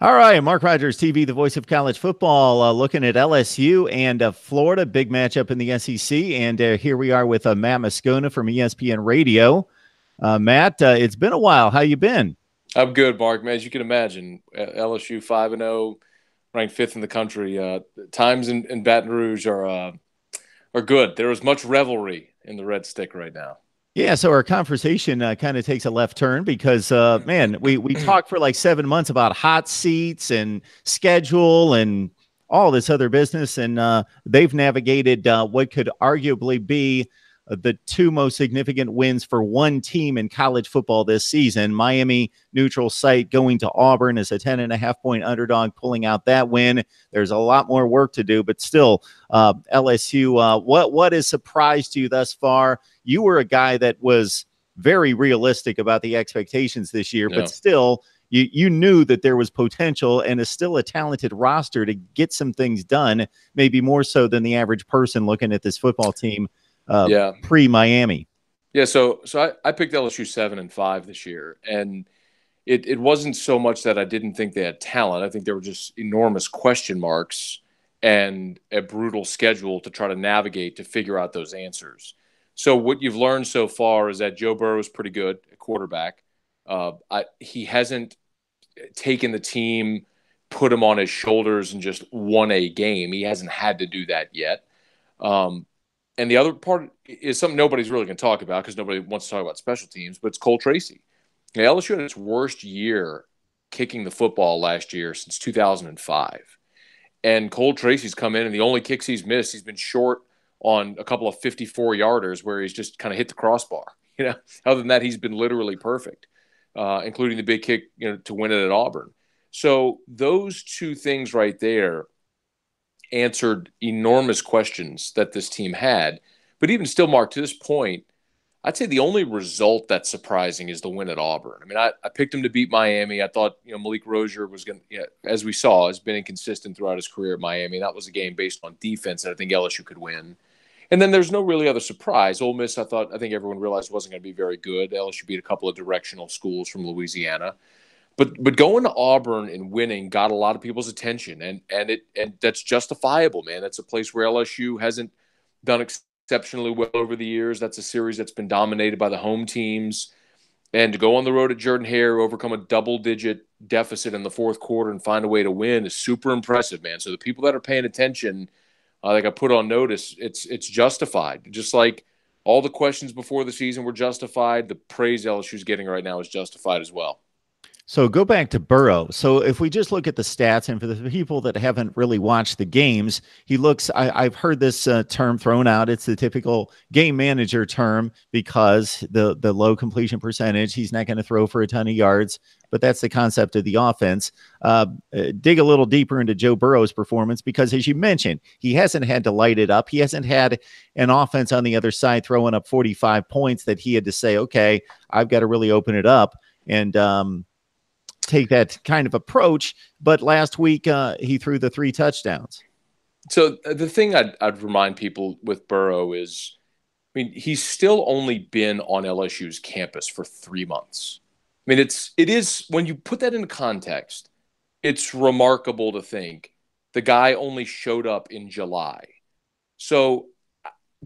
All right, Mark Rogers TV, the voice of college football, looking at LSU and Florida, big matchup in the SEC. And here we are with Matt Moscona from ESPN Radio. Matt, it's been a while. How you been? I'm good, Mark. Man, as you can imagine, LSU 5-0, ranked fifth in the country. Times in Baton Rouge are good. There is much revelry in the Red Stick right now. Yeah, so our conversation kind of takes a left turn because, man, we talked for like 7 months about hot seats and schedule and all this other business, and they've navigated what could arguably be the two most significant wins for one team in college football this season. Miami neutral site going to Auburn as a 10.5 point underdog, pulling out that win. There's a lot more work to do, but still, LSU, what has surprised you thus far? You were a guy that was very realistic about the expectations this year, but still, you knew that there was potential and is still a talented roster to get some things done, maybe more so than the average person looking at this football team pre-Miami. Yeah, so I picked LSU 7-5 this year, and it wasn't so much that I didn't think they had talent. I think there were just enormous question marks and a brutal schedule to try to navigate to figure out those answers. So what you've learned so far is that Joe Burrow is pretty good at quarterback. He hasn't taken the team, put him on his shoulders, and just won a game. He hasn't had to do that yet. And the other part is something nobody's really going to talk about because nobody wants to talk about special teams, but it's Cole Tracy. LSU had its worst year kicking the football last year since 2005. And Cole Tracy's come in, and the only kicks he's missed, he's been short on a couple of 54-yarders where he's just kind of hit the crossbar. Other than that, he's been literally perfect, including the big kick, to win it at Auburn. So those two things right there answered enormous questions that this team had. But even still, Mark, to this point, I'd say the only result that's surprising is the win at Auburn. I mean, I picked him to beat Miami. I thought, Malik Rozier was going to, as we saw, has been inconsistent throughout his career at Miami. That was a game based on defense that I think LSU could win. And then there's no really other surprise. Ole Miss, I think everyone realized wasn't going to be very good. LSU beat a couple of directional schools from Louisiana. But going to Auburn and winning got a lot of people's attention, and that's justifiable, man. That's a place where LSU hasn't done exceptionally well over the years. That's a series that's been dominated by the home teams, and to go on the road at Jordan-Hare, overcome a double-digit deficit in the fourth quarter, and find a way to win is super impressive, man. So the people that are paying attention, like I put on notice, it's justified. Just like all the questions before the season were justified, the praise LSU's getting right now is justified as well. So go back to Burrow. So if we just look at the stats, and for the people that haven't really watched the games, he looks, I've heard this term thrown out. It's the typical game manager term because the low completion percentage, he's not going to throw for a ton of yards, but that's the concept of the offense. Dig a little deeper into Joe Burrow's performance because, as you mentioned, he hasn't had to light it up. He hasn't had an offense on the other side throwing up 45 points that he had to say, okay, I've got to really open it up. And, take that kind of approach, but last week he threw the 3 touchdowns. So the thing I'd remind people with Burrow is, I mean, he's still only been on LSU's campus for 3 months. I mean, it is when you put that into context, it's remarkable to think the guy only showed up in July. So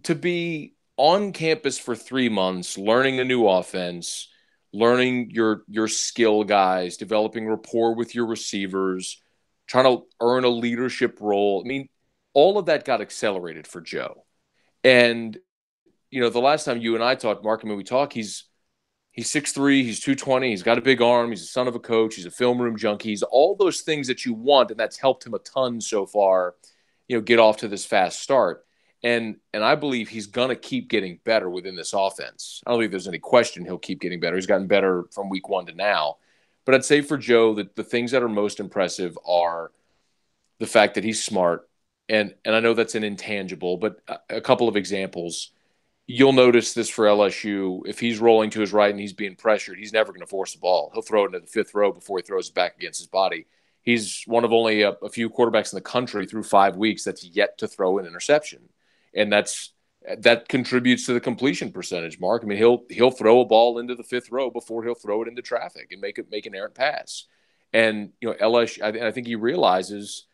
to be on campus for 3 months, learning a new offense, learning your skill guys, developing rapport with your receivers, trying to earn a leadership role. I mean, all of that got accelerated for Joe. And, the last time you and I talked, Mark, we talk, he's 6'3", he's 220, he's got a big arm, he's a son of a coach, he's a film room junkie, he's all those things that you want, and that's helped him a ton so far, get off to this fast start. And I believe he's going to keep getting better within this offense. I don't think there's any question he'll keep getting better. He's gotten better from week 1 to now. But I'd say for Joe that the things that are most impressive are the fact that he's smart. And I know that's an intangible, but a couple of examples. You'll notice this for LSU. If he's rolling to his right and he's being pressured, he's never going to force the ball. He'll throw it into the 5th row before he throws it back against his body. He's one of only a few quarterbacks in the country through 5 weeks that's yet to throw an interception. And that contributes to the completion percentage, Mark. I mean, he'll throw a ball into the 5th row before he'll throw it into traffic and make an errant pass. And LSU, I think he realizes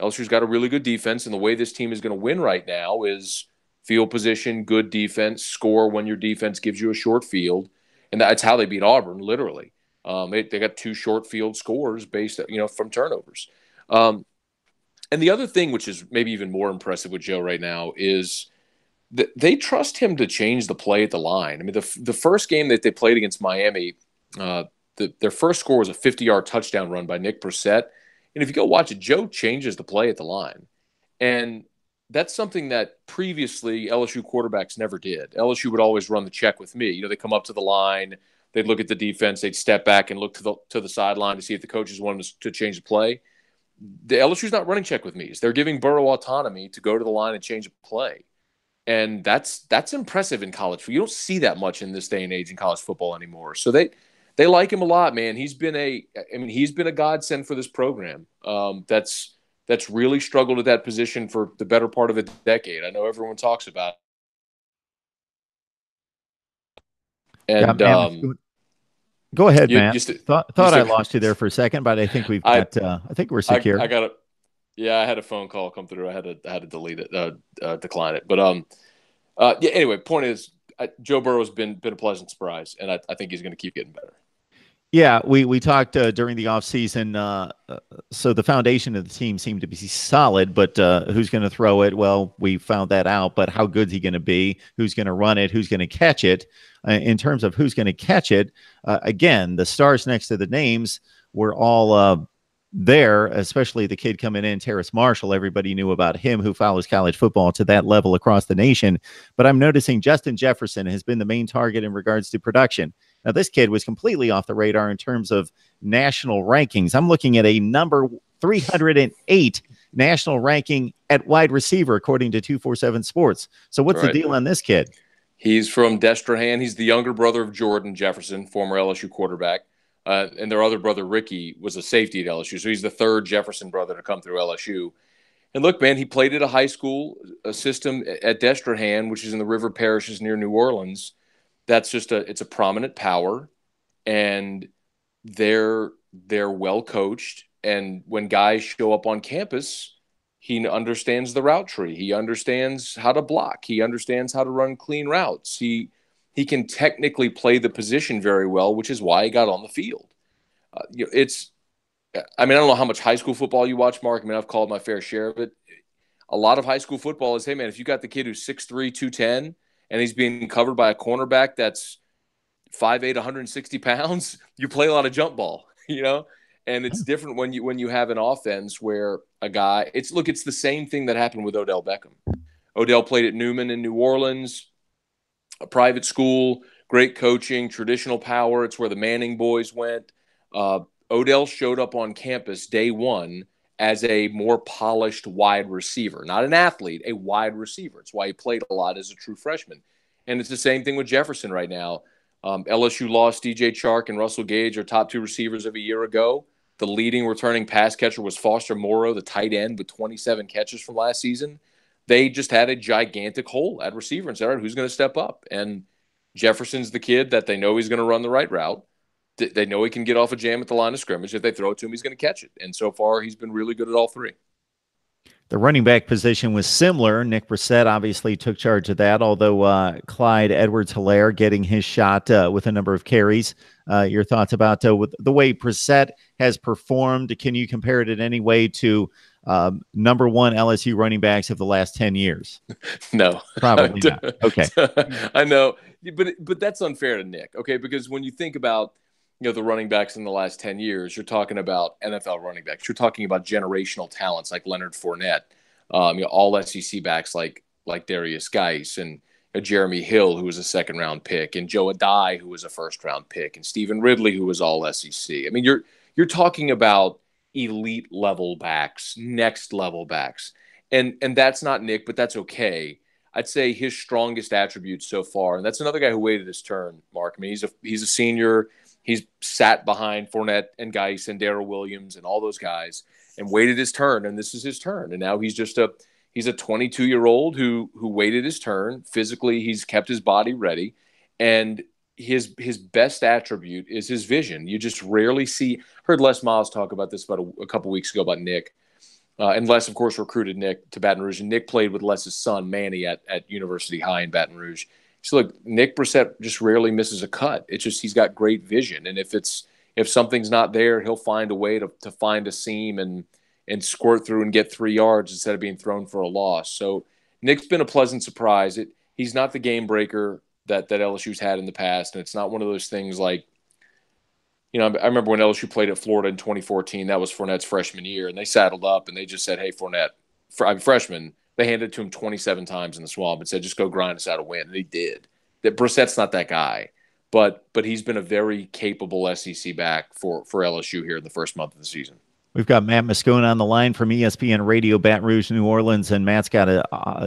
LSU's got a really good defense, and the way this team is going to win right now is field position, good defense, score when your defense gives you a short field, and that's how they beat Auburn, literally. They got 2 short field scores based, from turnovers. And the other thing, which is maybe even more impressive with Joe right now, is that they trust him to change the play at the line. I mean, the first game that they played against Miami, their first score was a 50-yard touchdown run by Nick Brissett. And if you go watch it, Joe changes the play at the line. And that's something that previously LSU quarterbacks never did. LSU would always run the check with me. They come up to the line, they'd look at the defense, they'd step back and look to the sideline to see if the coaches wanted to change the play. The LSU's not running check with me. They're giving Burrow autonomy to go to the line and change a play. And that's impressive in college. You don't see that much in this day and age in college football anymore. So they like him a lot, man. He's been a godsend for this program. That's really struggled at that position for the better part of a decade. I know everyone talks about it. And Yeah, go ahead, Matt. Thought I lost you there for a second, but I think we've got. I think we're secure. I got it. Yeah, I had a phone call come through. I had to delete it, decline it. But yeah. Anyway, point is, Joe Burrow's been a pleasant surprise, and I think he's going to keep getting better. Yeah, we talked during the offseason. So the foundation of the team seemed to be solid, but who's going to throw it? Well, we found that out. But how good is he going to be? Who's going to run it? Who's going to catch it? In terms of who's going to catch it, again, the stars next to the names were all there, especially the kid coming in, Terrace Marshall. Everybody knew about him who follows college football to that level across the nation. But I'm noticing Justin Jefferson has been the main target in regards to production. Now, this kid was completely off the radar in terms of national rankings. I'm looking at a number 308 national ranking at wide receiver, according to 247 Sports. So what's the deal on this kid? He's from Destrehan. He's the younger brother of Jordan Jefferson, former LSU quarterback. And their other brother, Ricky, was a safety at LSU. So he's the third Jefferson brother to come through LSU. And look, man, he played at a high school system at Destrehan, which is in the river parishes near New Orleans. That's just it's a prominent power, and they're well coached. And when guys show up on campus, he understands the route tree. He understands how to block. He understands how to run clean routes. He can technically play the position very well, which is why he got on the field. I don't know how much high school football you watch, Mark. I mean, I've called my fair share of it. A lot of high school football is, hey, man, if you got the kid who's 6'3", 210, and he's being covered by a cornerback that's 5'8", 160 pounds, you play a lot of jump ball, And it's different when you have an offense where a guy – it's the same thing that happened with Odell Beckham. Odell played at Newman in New Orleans, a private school, great coaching, traditional power. It's where the Manning boys went. Odell showed up on campus day one as a more polished wide receiver, not an athlete, a wide receiver. It's why he played a lot as a true freshman. And it's the same thing with Jefferson right now. LSU lost DJ Chark and Russell Gage, our top 2 receivers of a year ago. The leading returning pass catcher was Foster Moreau, the tight end, with 27 catches from last season. They just had a gigantic hole at receiver and said, all right, who's going to step up? And Jefferson's the kid that they know he's going to run the right route. They know he can get off a jam at the line of scrimmage. If they throw it to him, he's going to catch it. And so far, he's been really good at all 3. The running back position was similar. Nick Brissett obviously took charge of that, although Clyde Edwards-Helaire getting his shot with a number of carries. Your thoughts about with the way Brissett has performed? Can you compare it in any way to number 1 LSU running backs of the last 10 years? No. Probably not. Okay. I know, but that's unfair to Nick, okay? Because when you think about the running backs in the last 10 years, you're talking about NFL running backs. You're talking about generational talents like Leonard Fournette, all SEC backs like Darius Geis and Jeremy Hill, who was a second-round pick, and Joe Adai, who was a first-round pick, and Stephen Ridley, who was all SEC. I mean, you're talking about elite level backs, next level backs. And that's not Nick, but that's okay. I'd say his strongest attribute so far, and that's another guy who waited his turn, Mark. I mean, he's a senior. He's sat behind Fournette and Geis and Darrell Williams and all those guys and waited his turn, and this is his turn. And now he's just a 22-year-old who waited his turn. Physically, he's kept his body ready, and his best attribute is his vision. You just rarely see. Heard Les Miles talk about this about a couple weeks ago about Nick, and Les, of course, recruited Nick to Baton Rouge, and Nick played with Les's son Manny at University High in Baton Rouge. So look, Nick Brissett just rarely misses a cut. It's just he's got great vision, and if something's not there, he'll find a way to find a seam and squirt through and get 3 yards instead of being thrown for a loss. So Nick's been a pleasant surprise. He's not the game breaker that LSU's had in the past, and it's not one of those things like, I remember when LSU played at Florida in 2014. That was Fournette's freshman year, and they saddled up and they just said, "Hey, Fournette, freshman." They handed it to him 27 times in the swamp and said, "Just go grind us out a win," and he did. That Brissett's not that guy, but he's been a very capable SEC back for LSU here in the first month of the season. We've got Matt Moscone on the line from ESPN Radio Baton Rouge, New Orleans, and Matt's got a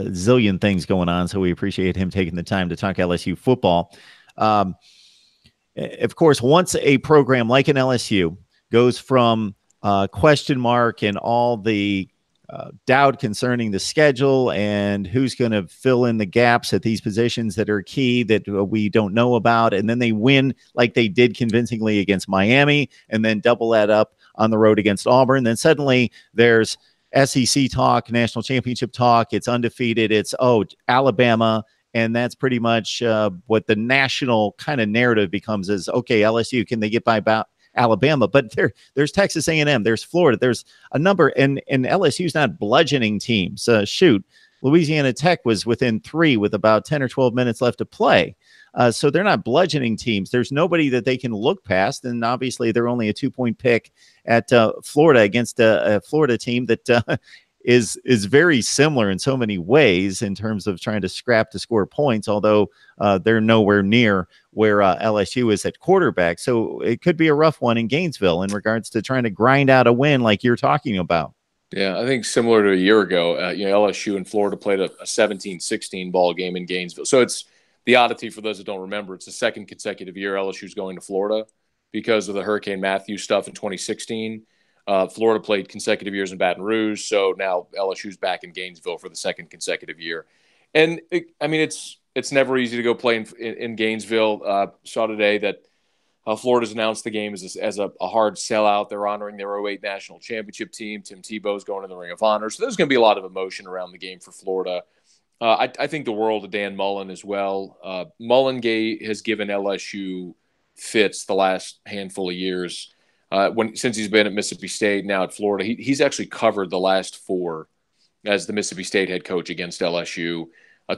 zillion things going on, so we appreciate him taking the time to talk LSU football. Of course, once a program like an LSU goes from question mark and all the doubt concerning the schedule and who's going to fill in the gaps at these positions that are key that we don't know about, and then they win like they did convincingly against Miami, and then double that up on the road against Auburn. Then suddenly there's SEC talk, national championship talk. It's undefeated. It's, Alabama. And that's pretty much what the national kind of narrative becomes is, okay, LSU, can they get by Alabama? But there's Texas A&M, there's Florida, there's a number, and LSU's not bludgeoning teams. Louisiana Tech was within 3 with about 10 or 12 minutes left to play. So they're not bludgeoning teams. There's nobody that they can look past. And obviously they're only a 2-point pick at Florida against a Florida team that is very similar in so many ways in terms of trying to scrap to score points, although they're nowhere near where LSU is at quarterback. So it could be a rough one in Gainesville in regards to trying to grind out a win like you're talking about. Yeah, I think similar to a year ago, LSU and Florida played a 17-16 ball game in Gainesville. So it's the oddity for those that don't remember. It's the second consecutive year LSU's going to Florida because of the Hurricane Matthew stuff in 2016. Florida played consecutive years in Baton Rouge, so now LSU's back in Gainesville for the second consecutive year. And it's never easy to go play in Gainesville. Saw today that Florida's announced the game as a hard sellout. They're honoring their 2008 national championship team. Tim Tebow's going to the Ring of Honor. So there's going to be a lot of emotion around the game for Florida. I think the world of Dan Mullen as well. Mullen has given LSU fits the last handful of years. Since he's been at Mississippi State, now at Florida, he's actually covered the last 4 as the Mississippi State head coach against LSU.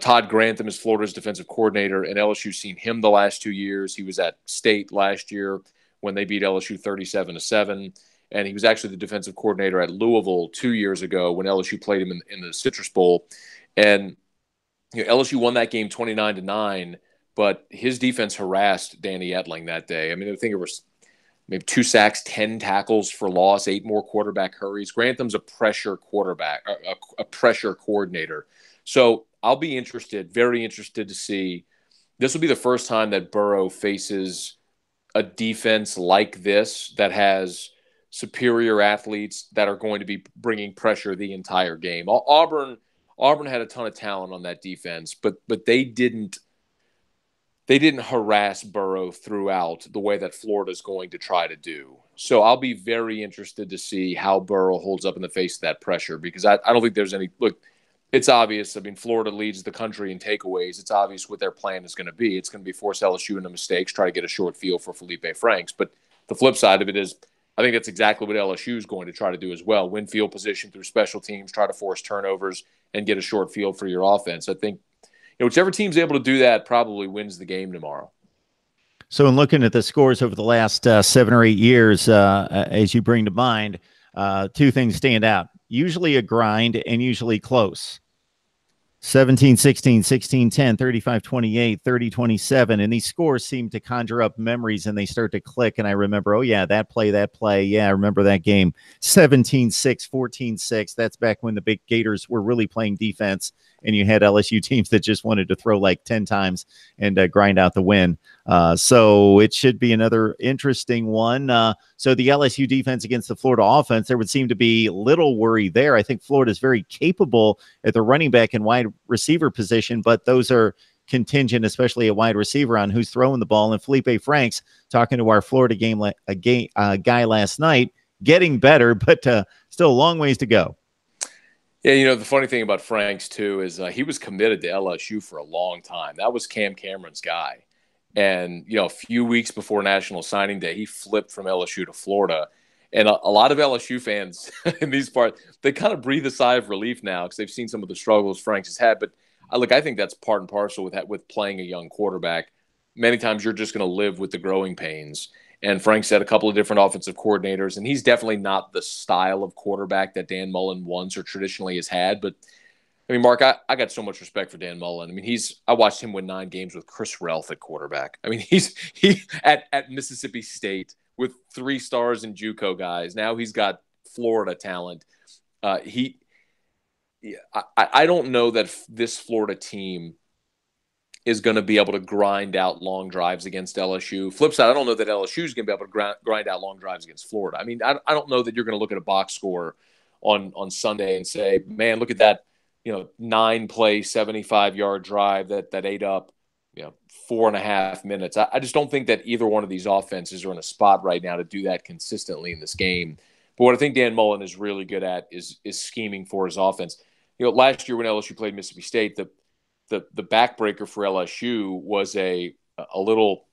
Todd Grantham is Florida's defensive coordinator, and LSU's seen him the last 2 years. He was at State last year when they beat LSU 37-7, and he was actually the defensive coordinator at Louisville 2 years ago when LSU played him in the Citrus Bowl. And LSU won that game 29-9, but his defense harassed Danny Etling that day. I think it was maybe 2 sacks, 10 tackles for loss, 8 more quarterback hurries. Grantham's a pressure quarterback, a pressure coordinator. So I'll be very interested to see. This will be the first time that Burrow faces a defense like this that has superior athletes that are going to be bringing pressure the entire game. Auburn had a ton of talent on that defense, but they didn't harass Burrow throughout the way that Florida's going to try to do. So I'll be very interested to see how Burrow holds up in the face of that pressure, because I don't think there's any – look, it's obvious. Florida leads the country in takeaways. It's obvious what their plan is going to be. It's going to be force LSU into mistakes, try to get a short field for Felipe Franks. But the flip side of it is I think that's exactly what LSU is going to try to do as well. Win field position through special teams, try to force turnovers, and get a short field for your offense. I think whichever team's able to do that probably wins the game tomorrow. So in looking at the scores over the last 7 or 8 years, as you bring to mind, 2 things stand out. Usually a grind and usually close. 17-16, 16-10, 35-28, 30-27. And these scores seem to conjure up memories and they start to click. And I remember, that play. Yeah, I remember that game. 17-6, 14-6. That's back when the big Gators were really playing defense and you had LSU teams that just wanted to throw like 10 times and grind out the win. So it should be another interesting one. So the LSU defense against the Florida offense, there would seem to be little worry there. I think Florida is very capable at the running back and wide receiver position, but those are contingent, especially a wide receiver, on who's throwing the ball. And Felipe Franks, talking to our Florida guy last night, getting better, but still a long ways to go. Yeah, the funny thing about Franks, too, is he was committed to LSU for a long time. That was Cam Cameron's guy. And, a few weeks before National Signing Day, he flipped from LSU to Florida. And a lot of LSU fans in these parts, they kind of breathe a sigh of relief now because they've seen some of the struggles Franks has had. But, I think that's part and parcel with playing a young quarterback. Many times you're just going to live with the growing pains. And Franks had a couple of different offensive coordinators, and he's definitely not the style of quarterback that Dan Mullen once or traditionally has had. But, Mark, I got so much respect for Dan Mullen. I watched him win 9 games with Chris Relf at quarterback. He at Mississippi State with 3 stars and JUCO guys. Now he's got Florida talent. I don't know that this Florida team is going to be able to grind out long drives against LSU. Flip side, I don't know that LSU is going to be able to grind out long drives against Florida. I don't know that you're going to look at a box score on Sunday and say, man, look at that, 9-play, 75-yard drive that ate up, 4.5 minutes. I just don't think that either one of these offenses are in a spot right now to do that consistently in this game. But what I think Dan Mullen is really good at is scheming for his offense. Last year when LSU played Mississippi State, the backbreaker for LSU was a little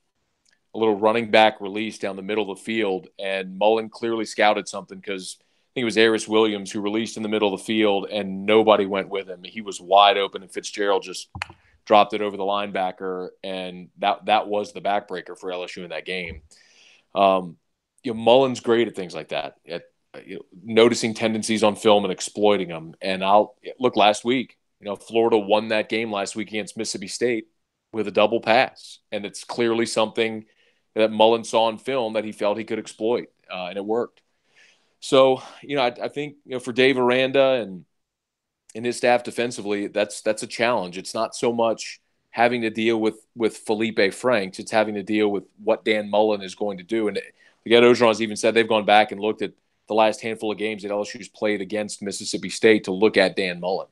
running back release down the middle of the field, and Mullen clearly scouted something because I think it was Aris Williams who released in the middle of the field, and nobody went with him. He was wide open, and Fitzgerald just dropped it over the linebacker, and that was the backbreaker for LSU in that game. Mullen's great at things like that, at noticing tendencies on film and exploiting them. And look last week. Florida won that game last week against Mississippi State with a double pass. And it's clearly something that Mullen saw on film that he felt he could exploit, and it worked. So, I think, for Dave Aranda and his staff defensively, that's a challenge. It's not so much having to deal with Felipe Franks. It's having to deal with what Dan Mullen is going to do. And Gators has even said they've gone back and looked at the last handful of games that LSU's played against Mississippi State to look at Dan Mullen.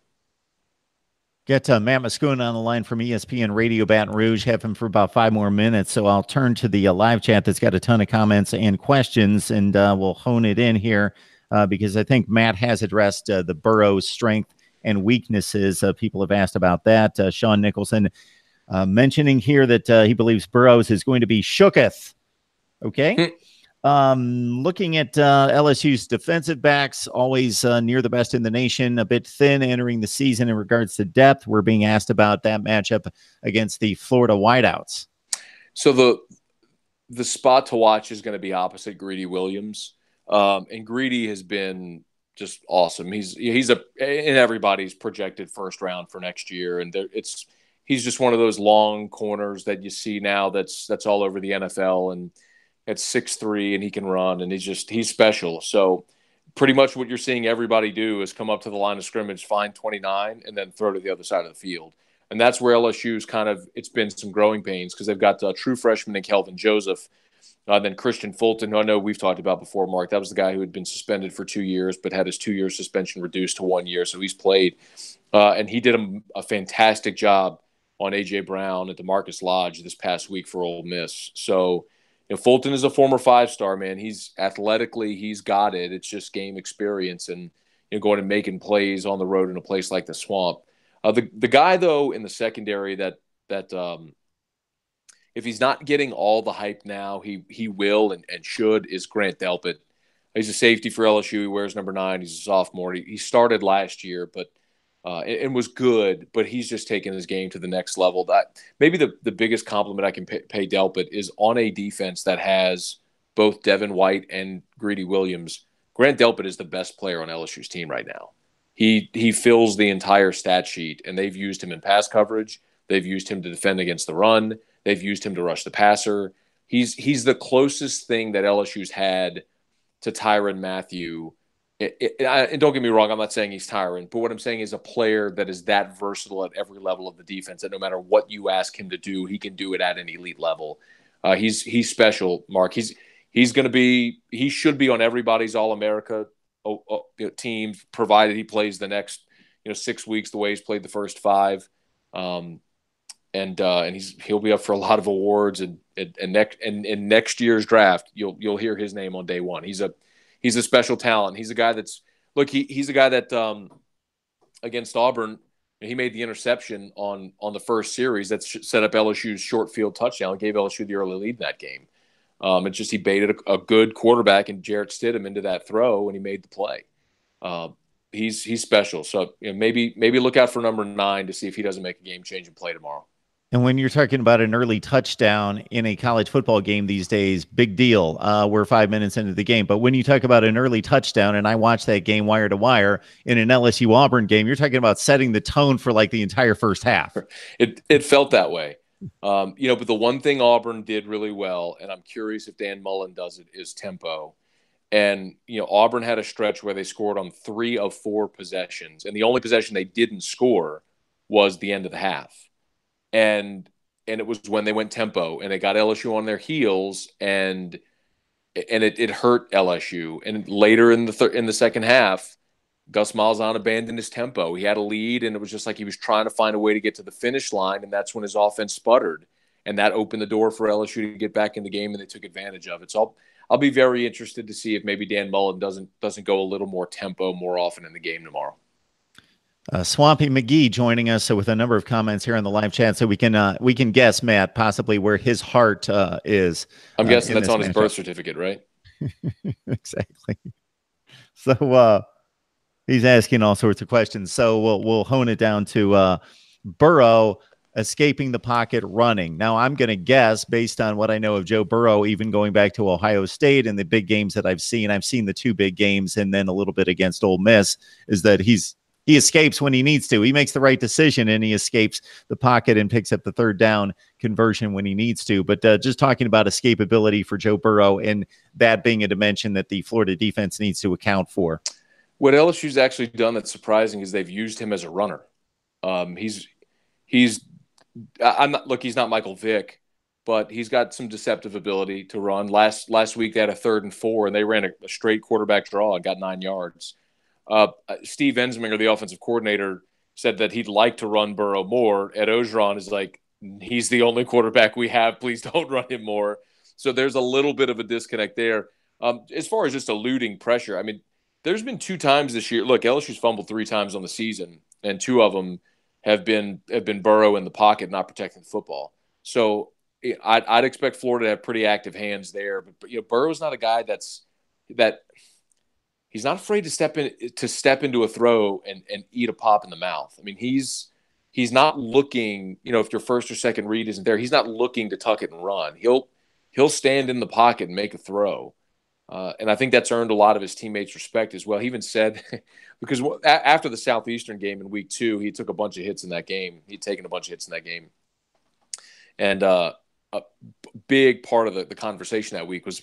Get Matt Moscone on the line from ESPN Radio Baton Rouge. Have him for about 5 more minutes. So I'll turn to the live chat that's got a ton of comments and questions, and we'll hone it in here because I think Matt has addressed the Burrow's strength and weaknesses. People have asked about that. Sean Nicholson mentioning here that he believes Burrows is going to be shooketh. Okay. Looking at LSU's defensive backs, always near the best in the nation, a bit thin entering the season in regards to depth. We're being asked about that matchup against the Florida wideouts. So the spot to watch is going to be opposite Greedy Williams. And Greedy has been just awesome. He's in everybody's projected first round for next year. And he's just one of those long corners that you see now that's all over the NFL. And at 6'3", and he can run, and he's special. So pretty much what you're seeing everybody do is come up to the line of scrimmage, find 29, and then throw to the other side of the field. And that's where LSU's it's been some growing pains because they've got a true freshman in Kelvin Joseph, then Christian Fulton, who I know we've talked about before, Mark. That was the guy who had been suspended for 2 years but had his 2-year suspension reduced to 1 year, so he's played. And he did a fantastic job on A.J. Brown at the Marcus Lodge this past week for Ole Miss. So Fulton is a former 5-star, man. He's athletically, he's got it. It's just game experience and going and making plays on the road in a place like the Swamp. The guy though in the secondary that if he's not getting all the hype now, he will and should is Grant Delpit. He's a safety for LSU. He wears number 9. He's a sophomore. He started last year, but and was good, but he's just taken his game to the next level. Maybe the biggest compliment I can pay Delpit is on a defense that has both Devin White and Greedy Williams. Grant Delpit is the best player on LSU's team right now. He fills the entire stat sheet, and they've used him in pass coverage. They've used him to defend against the run. They've used him to rush the passer. He's the closest thing that LSU's had to Tyrann Mathieu. And don't get me wrong, I'm not saying he's Tyrann, but what I'm saying is a player that is that versatile at every level of the defense that no matter what you ask him to do, he can do it at an elite level. He's special, Mark. He should be on everybody's All-America team, provided he plays the next 6 weeks the way he's played the first 5. and he'll be up for a lot of awards, and in next year's draft you'll hear his name on day one. He's a special talent. He's a guy that's he's a guy that against Auburn, he made the interception on the first series that set up LSU's short field touchdown and gave LSU the early lead in that game. It's just he baited a good quarterback and Jarrett Stidham into that throw, and he made the play. He's special. So maybe look out for number 9 to see if he doesn't make a game-changing play tomorrow. And when you're talking about an early touchdown in a college football game these days, big deal. We're 5 minutes into the game. But when you talk about an early touchdown, and I watched that game wire to wire in an LSU Auburn game, you're talking about setting the tone for like the entire first half. It felt that way. But the one thing Auburn did really well, and I'm curious if Dan Mullen does it, is tempo. And, Auburn had a stretch where they scored on 3 of 4 possessions. And the only possession they didn't score was the end of the half. And it was when they went tempo and they got LSU on their heels, and it hurt LSU. And later in the second half, Gus Malzahn abandoned his tempo. He had a lead, and it was just like he was trying to find a way to get to the finish line, and that's when his offense sputtered. And that opened the door for LSU to get back in the game, and they took advantage of it. So I'll be very interested to see if maybe Dan Mullen doesn't go a little more tempo more often in the game tomorrow. Swampy McGee joining us with a number of comments here on the live chat, so we can guess, Matt, possibly where his heart is. I'm guessing that's on his birth certificate, right? Exactly. So he's asking all sorts of questions. So we'll hone it down to Burrow escaping the pocket running. Now, I'm going to guess, based on what I know of Joe Burrow, even going back to Ohio State and the big games that I've seen the 2 big games and then a little bit against Ole Miss, is that he escapes when he needs to. He makes the right decision, and he escapes the pocket and picks up the third down conversion when he needs to. But just talking about escapability for Joe Burrow, and that being a dimension that the Florida defense needs to account for. What LSU's actually done that's surprising is they've used him as a runner. He's not Michael Vick, but he's got some deceptive ability to run. Last week they had a 3rd and 4, and they ran a straight quarterback draw and got 9 yards. Steve Ensminger, the offensive coordinator, said that he'd like to run Burrow more. Ed Ogeron is like, he's the only quarterback we have. Please don't run him more. So there's a little bit of a disconnect there. As far as just eluding pressure, I mean, there's been 2 times this year. Look, LSU's fumbled 3 times on the season, and 2 of them have been Burrow in the pocket, not protecting the football. So I'd expect Florida to have pretty active hands there. But Burrow's not a guy that he's not afraid to step into a throw and eat a pop in the mouth. I mean, he's not looking, if your first or second read isn't there, he's not looking to tuck it and run. He'll stand in the pocket and make a throw. And I think that's earned a lot of his teammates' respect as well. He even said, because after the Southeastern game in week 2, he took a bunch of hits in that game. He'd taken a bunch of hits in that game. And a big part of the conversation that week was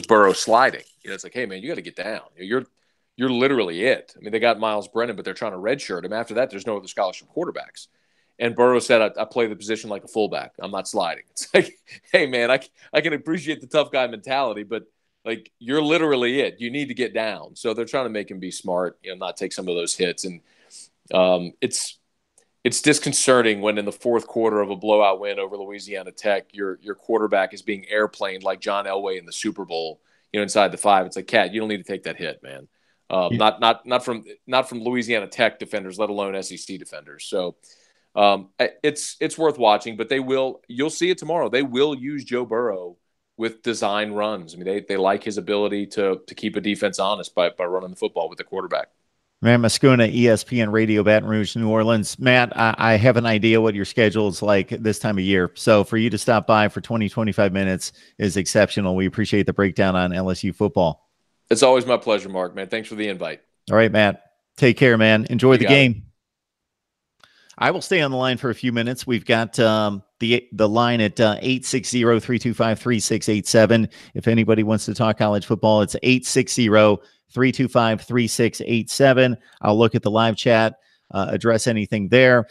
Burrow sliding. It's like, hey, man, you got to get down. You're literally it. I mean, they got Miles Brennan, but they're trying to redshirt him. After that, there's no other scholarship quarterbacks. And Burrow said, I play the position like a fullback. I'm not sliding. It's like, hey, man, I can appreciate the tough guy mentality, but like, you're literally it. You need to get down. So they're trying to make him be smart, not take some of those hits. And it's disconcerting when in the fourth quarter of a blowout win over Louisiana Tech, your quarterback is being airplaned like John Elway in the Super Bowl, inside the 5. It's like, Cat, you don't need to take that hit, man. Not from Louisiana Tech defenders, let alone SEC defenders. So it's worth watching, but you'll see it tomorrow. They will use Joe Burrow with design runs. I mean, they like his ability to keep a defense honest by running the football with the quarterback. Matt Moscona, ESPN Radio, Baton Rouge, New Orleans. Matt, I have an idea what your schedule is like this time of year. So for you to stop by for 20, 25 minutes is exceptional. We appreciate the breakdown on LSU football. It's always my pleasure, Mark, man. Thanks for the invite. All right, Matt. Take care, man. Enjoy the game. I will stay on the line for a few minutes. We've got the line at 860-325-3687. If anybody wants to talk college football, it's 860-325-3687. I'll look at the live chat, address anything there.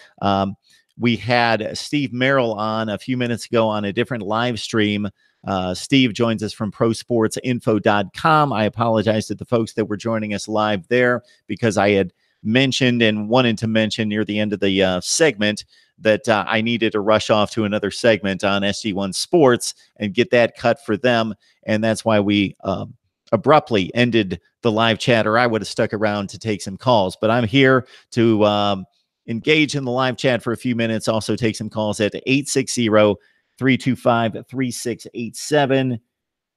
We had Steve Merrill on a few minutes ago on a different live stream. Steve joins us from prosportsinfo.com. I apologize to the folks that were joining us live there because I had mentioned and wanted to mention near the end of the segment that I needed to rush off to another segment on SG1 Sports and get that cut for them. And that's why we abruptly ended the live chat, or I would have stuck around to take some calls. But I'm here to engage in the live chat for a few minutes, also take some calls at 860-325-3687.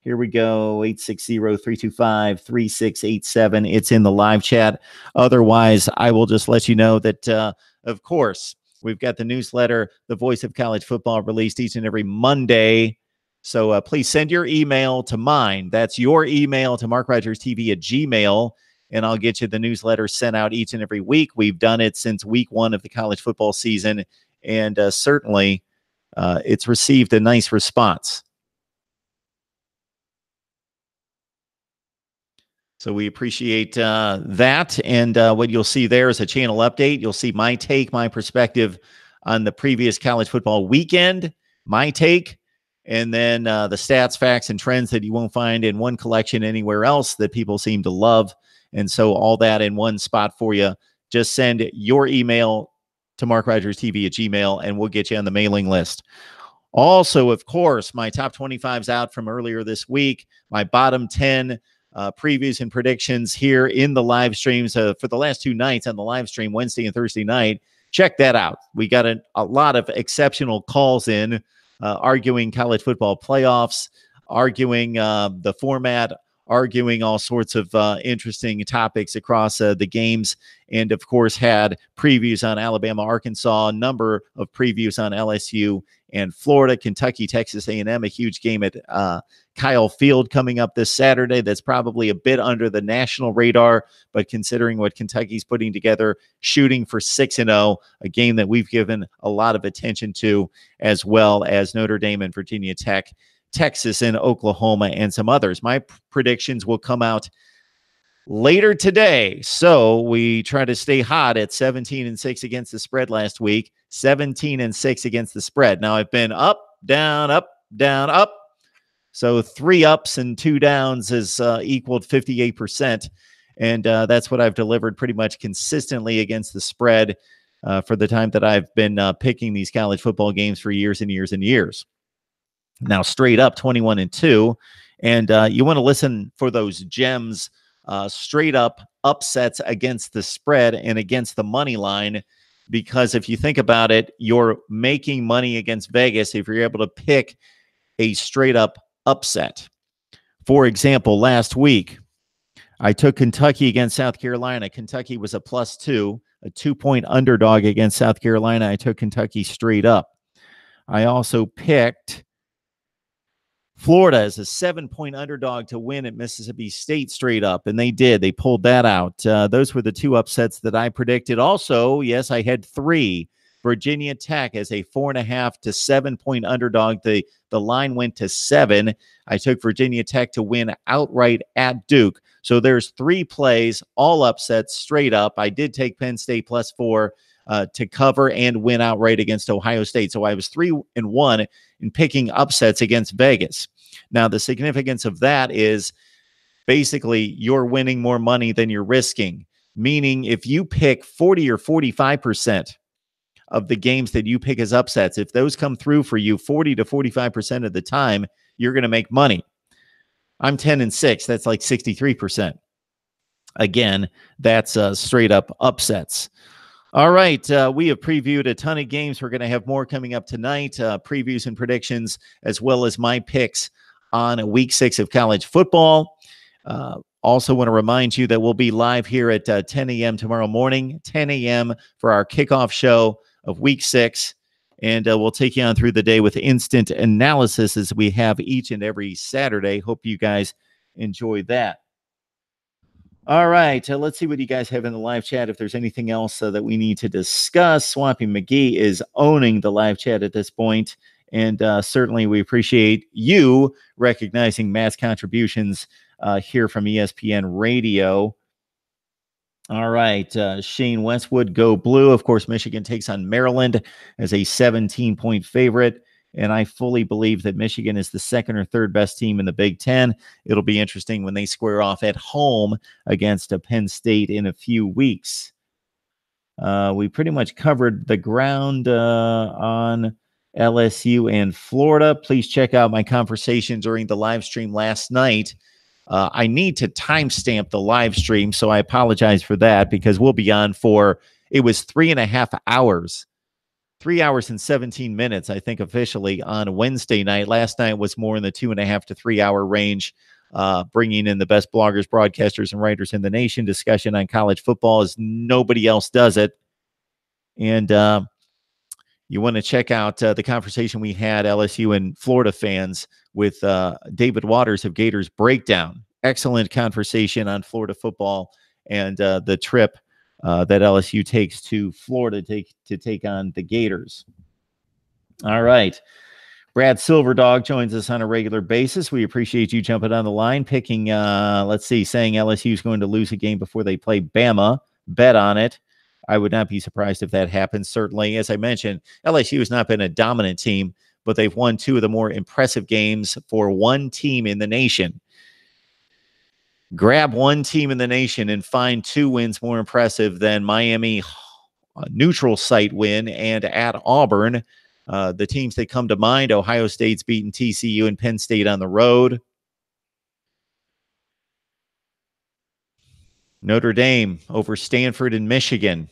Here we go, 860-325-3687. It's in the live chat. Otherwise, I will just let you know that, of course, we've got the newsletter, The Voice of College Football, released each and every Monday. So please send your email to mine. That's your email to MarkRogersTV at Gmail, and I'll get you the newsletter sent out each and every week. We've done it since week 1 of the college football season, and certainly it's received a nice response. So we appreciate that. And what you'll see there is a channel update. You'll see my take, my perspective on the previous college football weekend, my take, and then the stats, facts, and trends that you won't find in one collection anywhere else that people seem to love. And so all that in one spot for you. Just send your email to MarkRogersTV at Gmail, and we'll get you on the mailing list. Also, of course, my top 25s out from earlier this week, my bottom 10 previews and predictions here in the live streams for the last 2 nights on the live stream, Wednesday and Thursday night. Check that out. We got a lot of exceptional calls in, arguing college football playoffs, arguing the format, arguing all sorts of interesting topics across the games, and of course had previews on Alabama, Arkansas, a number of previews on LSU and Florida, Kentucky, Texas A&M, a huge game at Kyle Field coming up this Saturday. That's probably a bit under the national radar, but considering what Kentucky's putting together, shooting for 6-0, a game that we've given a lot of attention to, as well as Notre Dame and Virginia Tech, Texas and Oklahoma, and some others. My predictions will come out later today. So we try to stay hot at 17-6 against the spread last week, 17-6 against the spread. Now I've been up, down, up, down, up. So 3 ups and 2 downs has equaled 58%. And that's what I've delivered pretty much consistently against the spread for the time that I've been picking these college football games for years and years and years. Now straight up 21-2. And you want to listen for those gems, straight up upsets against the spread and against the money line. Because if you think about it, you're making money against Vegas if you're able to pick a straight up upset. For example, last week, I took Kentucky against South Carolina. Kentucky was a +2, a 2-point underdog against South Carolina. I took Kentucky straight up. I also picked Florida as a 7-point underdog to win at Mississippi State straight up, and they did. They pulled that out. Those were the 2 upsets that I predicted. Also, yes, I had 3. Virginia Tech as a 4.5 to 7-point underdog. The line went to 7. I took Virginia Tech to win outright at Duke. So there's 3 plays, all upsets straight up. I did take Penn State +4 to cover and win outright against Ohio State. So I was 3-1 in picking upsets against Vegas. Now, the significance of that is basically you're winning more money than you're risking, meaning if you pick 40 or 45% of the games that you pick as upsets, if those come through for you 40 to 45% of the time, you're going to make money. I'm 10-6. That's like 63%. Again, that's straight up upsets. All right, we have previewed a ton of games. We're going to have more coming up tonight, previews and predictions, as well as my picks on week 6 of college football. Also want to remind you that we'll be live here at 10 a.m. tomorrow morning, 10 a.m. for our kickoff show of week 6. And we'll take you on through the day with instant analysis as we have each and every Saturday. Hope you guys enjoy that. All right, let's see what you guys have in the live chat. If there's anything else that we need to discuss, Swampy McGee is owning the live chat at this point. And certainly we appreciate you recognizing Matt's contributions here from ESPN Radio. All right, Shane Westwood, go blue. Of course, Michigan takes on Maryland as a 17-point favorite. And I fully believe that Michigan is the 2nd or 3rd best team in the Big Ten. It'll be interesting when they square off at home against Penn State in a few weeks. We pretty much covered the ground on LSU and Florida. Please check out my conversation during the live stream last night. I need to timestamp the live stream, so I apologize for that because we'll be on for, it was 3.5 hours. 3 hours and 17 minutes, I think, officially on Wednesday night. Last night was more in the 2.5 to 3 hour range, bringing in the best bloggers, broadcasters, and writers in the nation. Discussion on college football as nobody else does it. And you want to check out the conversation we had, LSU and Florida fans, with David Waters of Gators Breakdown. Excellent conversation on Florida football and the trip that LSU takes to Florida to take on the Gators. All right. Brad Silverdog joins us on a regular basis. We appreciate you jumping on the line, picking, saying LSU is going to lose a game before they play Bama. Bet on it. I would not be surprised if that happens. Certainly, as I mentioned, LSU has not been a dominant team, but they've won two of the more impressive games for one team in the nation. Grab one team in the nation and find two wins more impressive than Miami neutral site win and at Auburn. The teams that come to mind, Ohio State's beaten TCU and Penn State on the road. Notre Dame over Stanford and Michigan.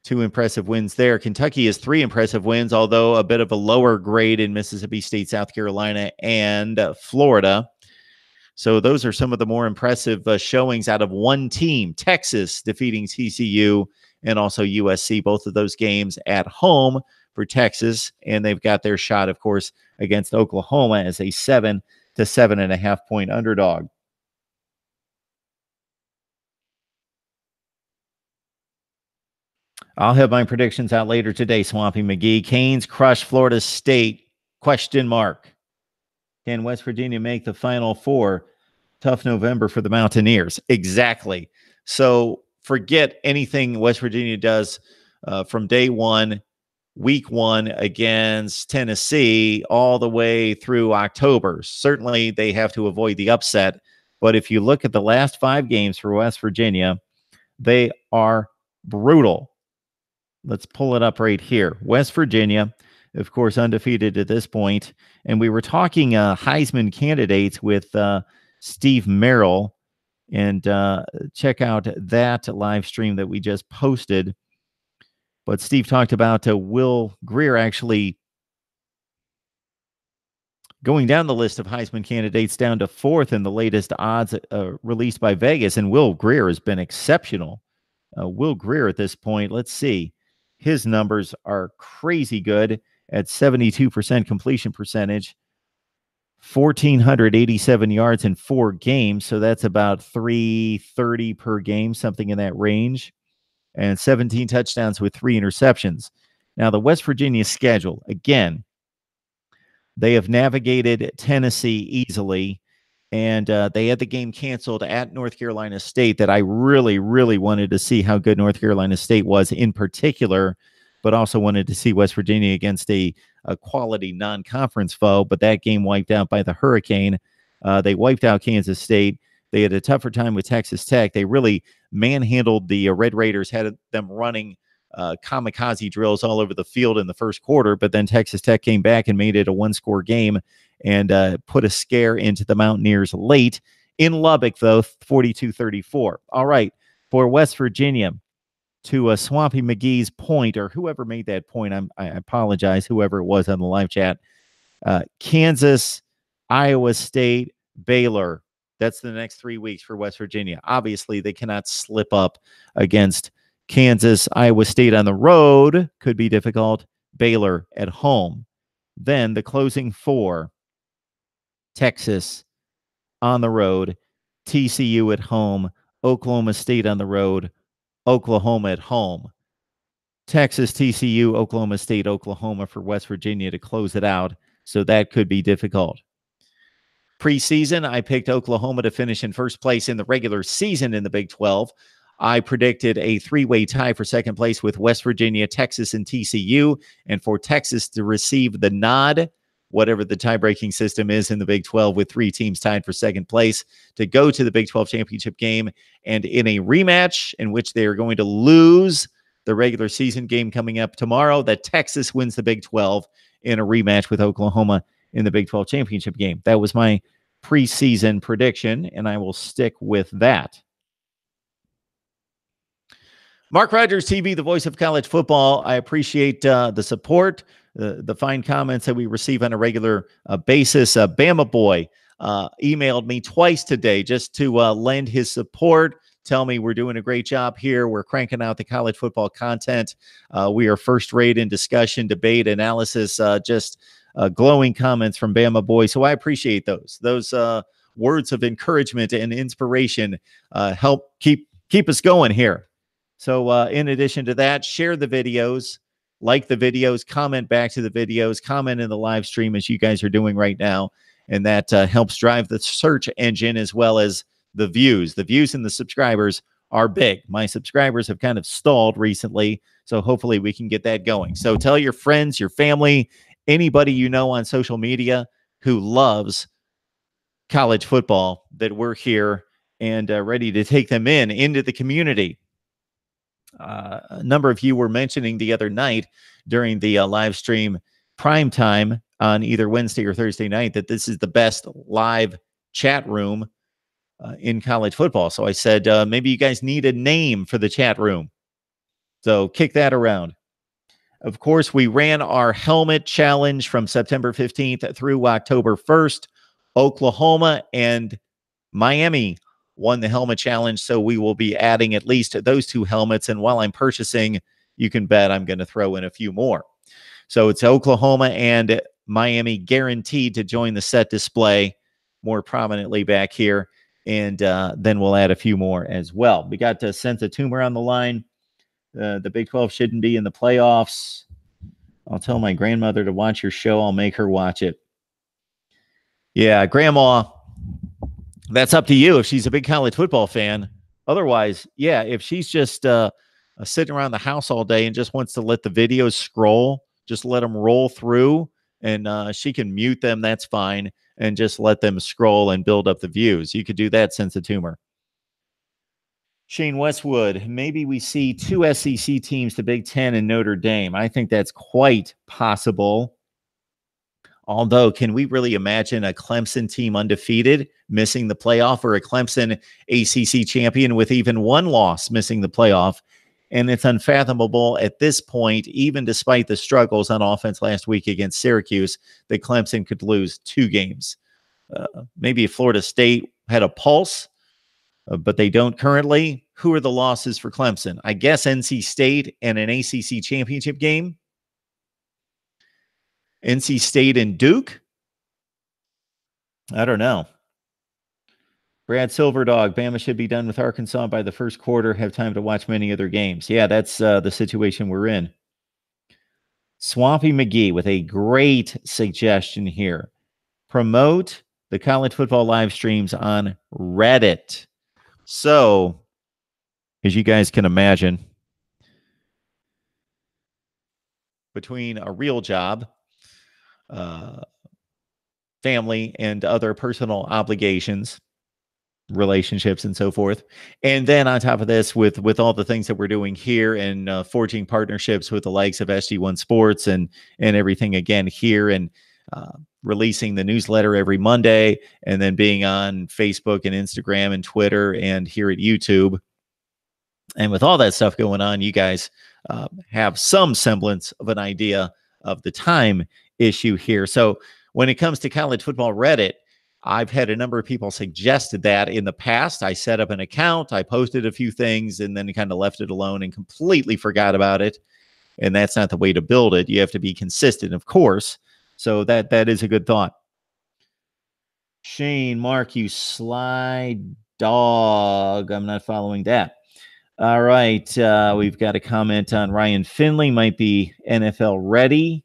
Two impressive wins there. Kentucky has three impressive wins, although a bit of a lower grade in Mississippi State, South Carolina, and Florida. So those are some of the more impressive showings out of one team. Texas defeating TCU and also USC, both of those games at home for Texas. And they've got their shot, of course, against Oklahoma as a 7 to 7.5 point underdog. I'll have my predictions out later today, Swampy McGee. Canes crush Florida State, ? Can West Virginia make the Final Four? Tough November for the Mountaineers. Exactly. So forget anything West Virginia does from day one, week one against Tennessee, all the way through October. Certainly they have to avoid the upset. But if you look at the last 5 games for West Virginia, they are brutal. Let's pull it up right here. West Virginia, of course, undefeated at this point. And we were talking Heisman candidates with Steve Merrill. And check out that live stream that we just posted. But Steve talked about Will Grier actually going down the list of Heisman candidates down to 4th in the latest odds released by Vegas. And Will Grier has been exceptional. Will Grier at this point, let's see. His numbers are crazy good at 72% completion percentage, 1,487 yards in 4 games. So that's about 330 per game, something in that range, and 17 touchdowns with 3 interceptions. Now, the West Virginia schedule, again, they have navigated Tennessee easily, and they had the game canceled at North Carolina State that I really, really wanted to see how good North Carolina State was in particular, but also wanted to see West Virginia against a quality non-conference foe, but that game wiped out by the Hurricane. They wiped out Kansas State. They had a tougher time with Texas Tech. They really manhandled the Red Raiders, had them running kamikaze drills all over the field in the first quarter, but then Texas Tech came back and made it a 1-score game and put a scare into the Mountaineers late. In Lubbock, though, 42-34. All right, for West Virginia, to Swampy McGee's point, or whoever made that point, I apologize, whoever it was on the live chat, Kansas, Iowa State, Baylor. That's the next 3 weeks for West Virginia. Obviously, they cannot slip up against Kansas. Iowa State on the road could be difficult. Baylor at home. Then the closing 4, Texas on the road, TCU at home, Oklahoma State on the road, Oklahoma at home. Texas, TCU, Oklahoma State, Oklahoma for West Virginia to close it out. So that could be difficult. Preseason, I picked Oklahoma to finish in first place in the regular season in the Big 12. I predicted a 3-way tie for second place with West Virginia, Texas, and TCU, and for Texas to receive the nod, whatever the tie-breaking system is in the Big 12, with 3 teams tied for second place, to go to the Big 12 championship game, and in a rematch in which they are going to lose the regular season game coming up tomorrow, that Texas wins the Big 12 in a rematch with Oklahoma in the Big 12 championship game. That was my preseason prediction, and I will stick with that. Mark Rogers TV, the voice of college football. I appreciate the support, the fine comments that we receive on a regular basis. Bama Boy emailed me twice today just to lend his support, tell me we're doing a great job here. We're cranking out the college football content. We are first rate in discussion, debate, analysis, just glowing comments from Bama Boy. So I appreciate those. Those words of encouragement and inspiration help keep us going here. So in addition to that, share the videos, like the videos, comment back to the videos, comment in the live stream as you guys are doing right now. And that helps drive the search engine as well as the views. The views and the subscribers are big. My subscribers have kind of stalled recently, so hopefully we can get that going. So tell your friends, your family, anybody you know on social media who loves college football that we're here and ready to take them into the community. A number of you were mentioning the other night during the live stream prime time on either Wednesday or Thursday night that this is the best live chat room in college football. So I said, maybe you guys need a name for the chat room. So kick that around. Of course, we ran our helmet challenge from September 15th through October 1st. Oklahoma and Miami won the helmet challenge, so we will be adding at least those two helmets. And while I'm purchasing, you can bet I'm going to throw in a few more. So it's Oklahoma and Miami guaranteed to join the set display more prominently back here. And then we'll add a few more as well. We got Sense of Tumor on the line. The Big 12 shouldn't be in the playoffs. I'll tell my grandmother to watch your show. I'll make her watch it. Yeah, Grandma, that's up to you if she's a big college football fan. Otherwise, yeah, if she's just sitting around the house all day and just wants to let the videos scroll, just let them roll through, and she can mute them, that's fine, and just let them scroll and build up the views. You could do that, Sense of Tumor. Shane Westwood, maybe we see two SEC teams, the Big Ten and Notre Dame. I think that's quite possible. Although, can we really imagine a Clemson team undefeated missing the playoff, or a Clemson ACC champion with even one loss missing the playoff? And it's unfathomable at this point, even despite the struggles on offense last week against Syracuse, that Clemson could lose two games. Maybe Florida State had a pulse, but they don't currently. Who are the losses for Clemson? I guess NC State and an ACC championship game. NC State and Duke? I don't know. Brad Silverdog, Bama should be done with Arkansas by the first quarter, have time to watch many other games. Yeah, that's the situation we're in. Swampy McGee with a great suggestion here. Promote the college football live streams on Reddit. So, as you guys can imagine, between a real job, family, and other personal obligations, relationships, and so forth, and then on top of this, with all the things that we're doing here and forging partnerships with the likes of SG1 Sports and everything again here, and releasing the newsletter every Monday, and then being on Facebook and Instagram and Twitter and here at YouTube. And with all that stuff going on, you guys have some semblance of an idea of the time issue here. So when it comes to college football Reddit, I've had a number of people suggested that in the past. I set up an account, I posted a few things, and then kind of left it alone and completely forgot about it. And that's not the way to build it. You have to be consistent, of course. So that is a good thought. Shane, Mark, you sly dog. I'm not following that. All right. We've got a comment on Ryan Finley might be NFL ready.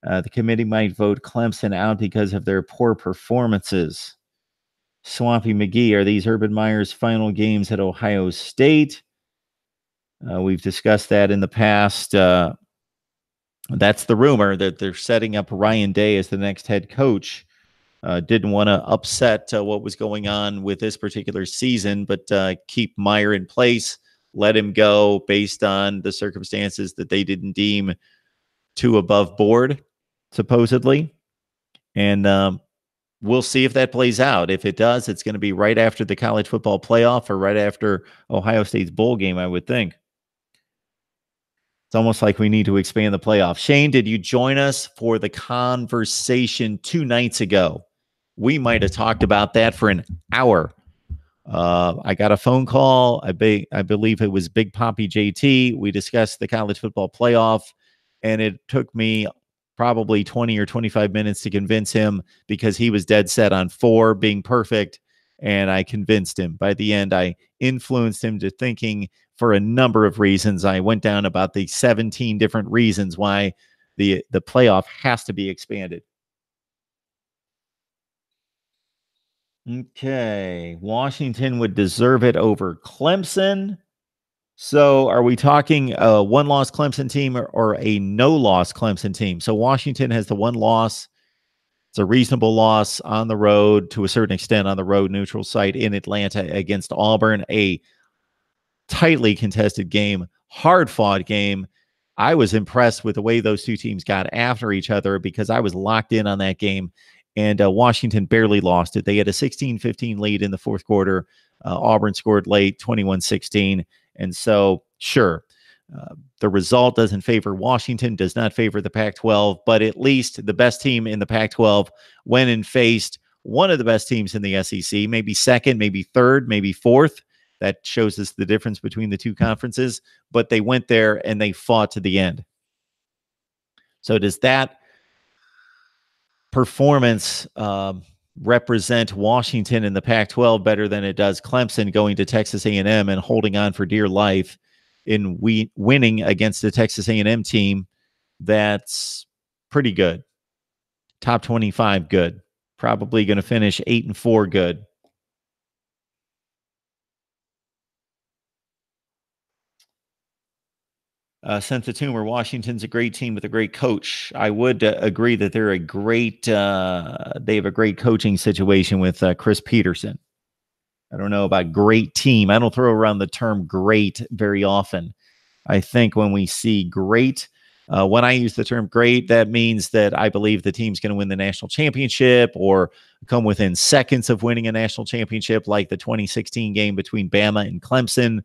The committee might vote Clemson out because of their poor performances. Swampy McGee, are these Urban Meyer's final games at Ohio State? We've discussed that in the past. That's the rumor, that they're setting up Ryan Day as the next head coach. Didn't want to upset what was going on with this particular season, but keep Meyer in place let him go based on the circumstances that they didn't deem too above board, supposedly. And we'll see if that plays out. If it does, it's going to be right after the college football playoff or right after Ohio State's bowl game, I would think. It's almost like we need to expand the playoff. Shane, did you join us for the conversation 2 nights ago? We might have talked about that for an hour. I got a phone call. I believe it was Big Poppy JT. We discussed the college football playoff, and it took me probably 20 or 25 minutes to convince him because he was dead set on 4 being perfect, and I convinced him. By the end, I influenced him to thinking for a number of reasons. I went down about the 17 different reasons why the playoff has to be expanded. Okay. Washington would deserve it over Clemson. So are we talking a one-loss Clemson team or a no-loss Clemson team? So Washington has the 1 loss. It's a reasonable loss on the road to a certain extent on the road neutral site in Atlanta against Auburn, a tightly contested game, hard-fought game. I was impressed with the way those two teams got after each other because I was locked in on that game, and Washington barely lost it. They had a 16-15 lead in the fourth quarter. Auburn scored late, 21-16. And so, sure, the result doesn't favor Washington, does not favor the Pac-12, but at least the best team in the Pac-12 went and faced one of the best teams in the SEC, maybe second, maybe third, maybe fourth. That shows us the difference between the two conferences, but they went there and they fought to the end. So does that performance represent Washington in the Pac-12 better than it does Clemson going to Texas A&M and holding on for dear life in winning against the Texas A&M team that's pretty good? Top 25 good. Probably going to finish 8-4 good. Sense of Tumor, Washington's a great team with a great coach. I would agree that they're a great, they have a great coaching situation with Chris Peterson. I don't know about great team. I don't throw around the term great very often. I think when we see great, when I use the term great, that means that I believe the team's going to win the national championship or come within seconds of winning a national championship, like the 2016 game between Bama and Clemson,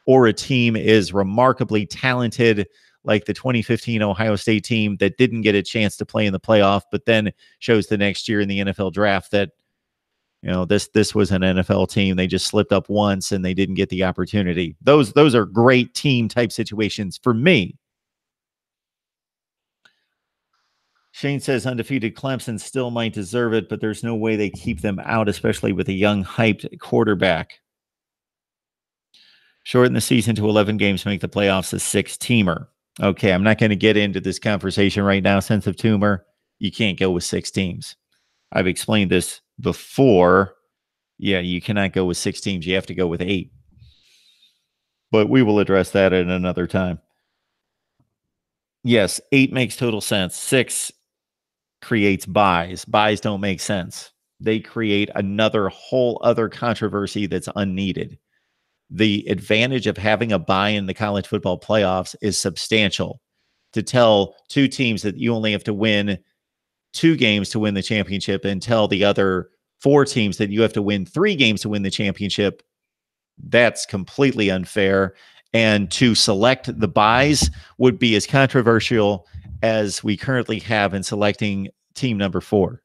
or a team is remarkably talented, like the 2015 Ohio State team that didn't get a chance to play in the playoff, but then shows the next year in the NFL draft that, you know, this was an NFL team. They just slipped up once and they didn't get the opportunity. Those are great team type situations for me. Shane says undefeated Clemson still might deserve it, but there's no way they keep them out, especially with a young, hyped quarterback. Shorten the season to 11 games, make the playoffs a 6-teamer. Okay, I'm not going to get into this conversation right now. Sense of tumor, you can't go with 6 teams. I've explained this before. Yeah, you cannot go with 6 teams. You have to go with 8. But we will address that at another time. Yes, 8 makes total sense. 6 creates buys. Buys don't make sense. They create another whole other controversy that's unneeded. The advantage of having a bye in the college football playoffs is substantial. To tell 2 teams that you only have to win 2 games to win the championship and tell the other 4 teams that you have to win 3 games to win the championship, that's completely unfair. And to select the buys would be as controversial as we currently have in selecting team number 4.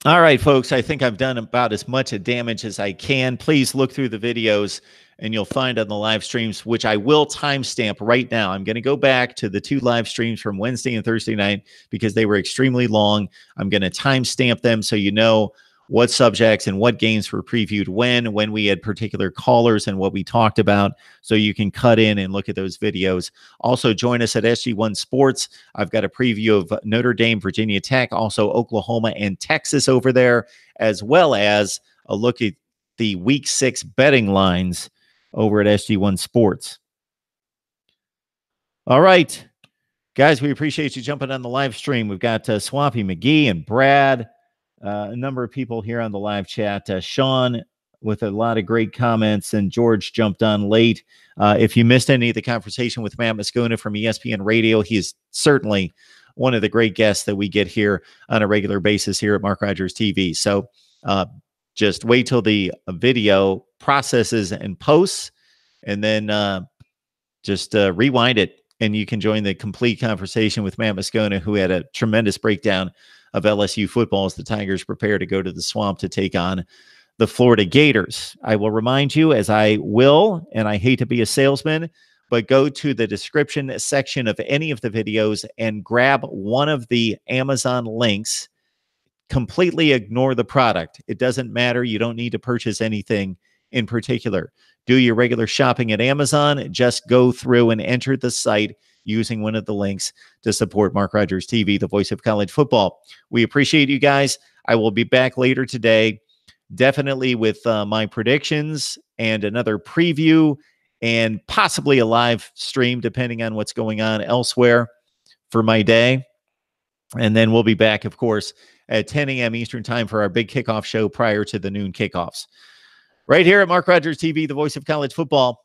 All right, folks, I think I've done about as much damage as I can. Please look through the videos and you'll find on the live streams, which I will timestamp right now. I'm going to go back to the 2 live streams from Wednesday and Thursday night because they were extremely long. I'm going to timestamp them so you know what subjects and what games were previewed when we had particular callers and what we talked about, so you can cut in and look at those videos. Also, join us at SG1 Sports. I've got a preview of Notre Dame, Virginia Tech, also Oklahoma and Texas over there, as well as a look at the Week 6 betting lines over at SG1 Sports. All right. Guys, we appreciate you jumping on the live stream. We've got Swampy McGee and Brad, a number of people here on the live chat. Sean with a lot of great comments, and George jumped on late. If you missed any of the conversation with Matt Moscona from ESPN Radio, he is certainly one of the great guests that we get here on a regular basis here at Mark Rogers TV. So just wait till the video processes and posts, and then just rewind it, and you can join the complete conversation with Matt Moscona, who had a tremendous breakdown of LSU football as the Tigers prepare to go to the Swamp to take on the Florida Gators. I will remind you, as I will, and I hate to be a salesman, but go to the description section of any of the videos and grab one of the Amazon links. Completely ignore the product. It doesn't matter. You don't need to purchase anything in particular. Do your regular shopping at Amazon. Just go through and enter the site using one of the links to support Mark Rogers TV, the voice of college football. We appreciate you guys. I will be back later today, definitely with my predictions and another preview and possibly a live stream, depending on what's going on elsewhere for my day. And then we'll be back, of course, at 10 a.m. Eastern time for our big kickoff show prior to the noon kickoffs. Right here at Mark Rogers TV, the voice of college football.